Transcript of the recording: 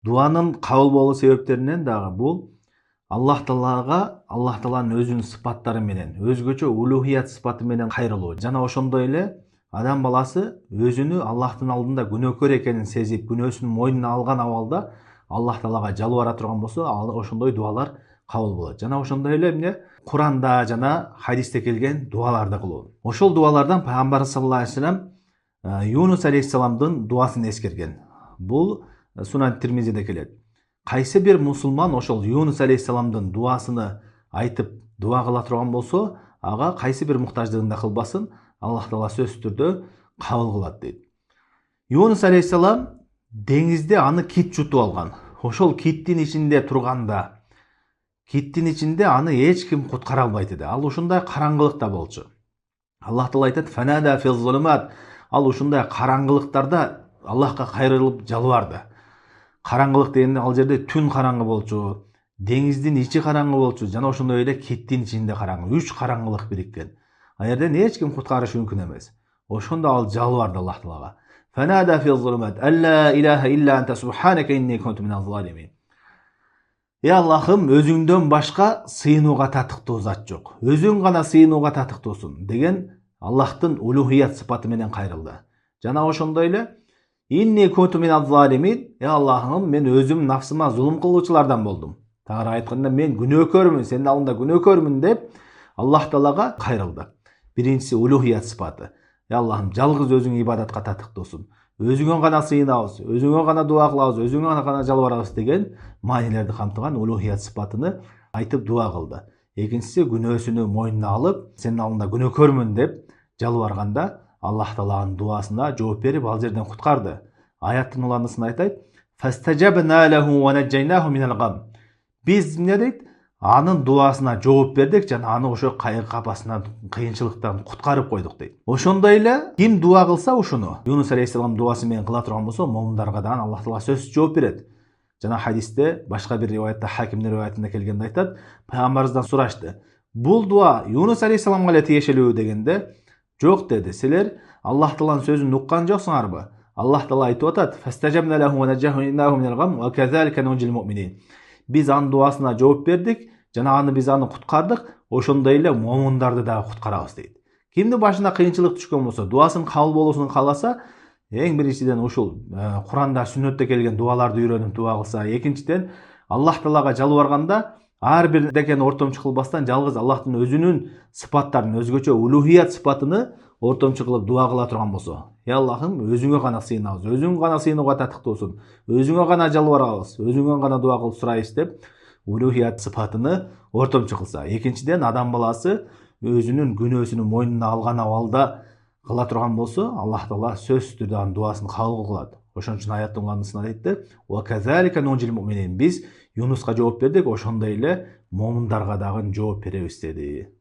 Дуанын кабыл болуу себептеринен дагы бул Аллах Тааланын өзүнүн сыпаттары менен, өзгөчө улухият сыпаты менен кайрылуу. Жана ошондой эле адам баласы өзүнү Аллахтын алдында күнөөкөр экенин сезип, күнөөсүн мойнуна алган абалда Аллах Таалага жалбара турган болсо, ошондой дуалар кабыл болот. Жана ошондой эле эмне Куранда жана хадисте келген дуаларды кылуу. Ошол дуалардан Пайгамбар саллаллаху алейхи вассалам Юнус алейхиссаламдын дуасын эскерген. Бул Сунан Тирмизиде келет. Кайсы бир мусулман ошол Юнус алейхиссаламдын дуасыны айтып дуа кыла турган болсо, ага кайсы бир муктаждыгында кылбасын, Аллах Таала сөзсүз түрдө кабыл кылат дейт. Юнус алейхиссалам деңизде аны кит жутуп алган. Ошол киттин ичинде турганда, киттин ичинде аны эч ким куткара албайт эди. Ал ушундай караңгылыкта болчу. Аллах Таала айтат: "Фанада фи зулумат". Ал ушундай караңгылыктарда Аллахка кайрылып жалбарды. Караңгылык дегенде ал жерде түн караңгы болчу, деңиздин ичи караңгы болчу, жана ошондой эле киттин ичинде караңгы. Үч караңгылык бириккен. Ал жерден эч ким куткарыш мүмкүн эмес. Ошондо ал жалбарды Аллах Таалага. Фанада фи зулумат алла илаха илля анта субханака инни кунту миназ залимин. Аллахым, өзүңдөн башка сыйынууга татыктуу зат жок. Өзүң гана сыйынууга татыктуусуң деген Аллахтын улухият сыпаты менен кайрылды. Жана ошондой эле инни кунту миназ залимин. Аллахым, мен өзүм нафсыма зулум кылуучулардан болдум. Тагыраак айтканда, мен күнөөкөрмүн, сенин алдыңда күнөөкөрмүн деп Аллах Таалага кайрылды. Биринчиси улухият сыпаты. Аллахым, жалгыз өзүң ибадатка татыктуусуң. Өзүңө гана сыйынабыз, өзүңө гана дуа кылабыз, өзүңө гана жалбарабыз деген маанилерди камтыган улухият сыпатыны айтып дуа кылды. Экинчиси күнөөсүнү мойнуна алып, сенин алдыңда күнөөкөрмүн деп жалбарганда Аллах Тааланын дуасына жооп берип, ал жерден куткарды. Аяттын уландысын айтайт: "Фастажабна лаху ва наджайнаху минал гам". Биз эмне дейт? Анын дуасына жооп бердик жана аны ошо кайгы капасынан, кыйынчылыктан куткарып койдук дейт. Ошондой эле ким дуа кылса ушуну, Юнус алейхиссалам дуасы менен кыла турган болсо, момундарга да Аллах Таала сөзсүз жооп берет. Жана хадисте, башка бир риваятта, Хакимдин риваятында келгенде айтат, пайгамбарыбыздан сурашты: "Бул дуа Юнус алейхиссаламга эле тиешелүү?" дегенде, "Жок" деди. "Силер Аллах Тааланын сөзүн уккан жоксуңарбы? Аллах Таала айтып атат: "Фастажабна лаху ва наджайнаху минал гам ва казалика нунжил муъминин". Биз анын дуасына жооп бердик жана биз аны куткардык, ошондой эле момундарды дагы куткарабыз дейт. Кимдин башына кыйынчылык түшкөн болсо, дуасынын кабыл болуусун кааласа, эң биринчиден ушул Куранда, сүннөттө келген дуаларды үйрөнүп дуа кылса, экинчиден Аллах Таалага жалбарганда ар бир декен ортомчу кылбастан жалгыз Аллахтын өзүнүн сыпаттарын, өзгөчө улухият сыпатыны ортомчу кылып дуа кыла турган болсо, Аллахым, өзүңө гана сыйынабыз, өзүң гана сыйынууга татыктуусуң, өзүңө гана жалбарабыз, өзүңө гана дуа кылып сурайбыз деп улухият сыпатыны ортомчу кылса. Экинчиден адам баласы өзүнүн күнөөсүнүн мойнуна алган абалда кыла турган болсо, Аллах Таала сөзсүз түрдө анын дуасын кабыл кылат. Ошон үчүн аяттын уландысында айтты: "Ва казалика нунжил муъминин". Биз Юнуска жооп бердик, ошондой эле момундарга дагы жооп беребиз деди.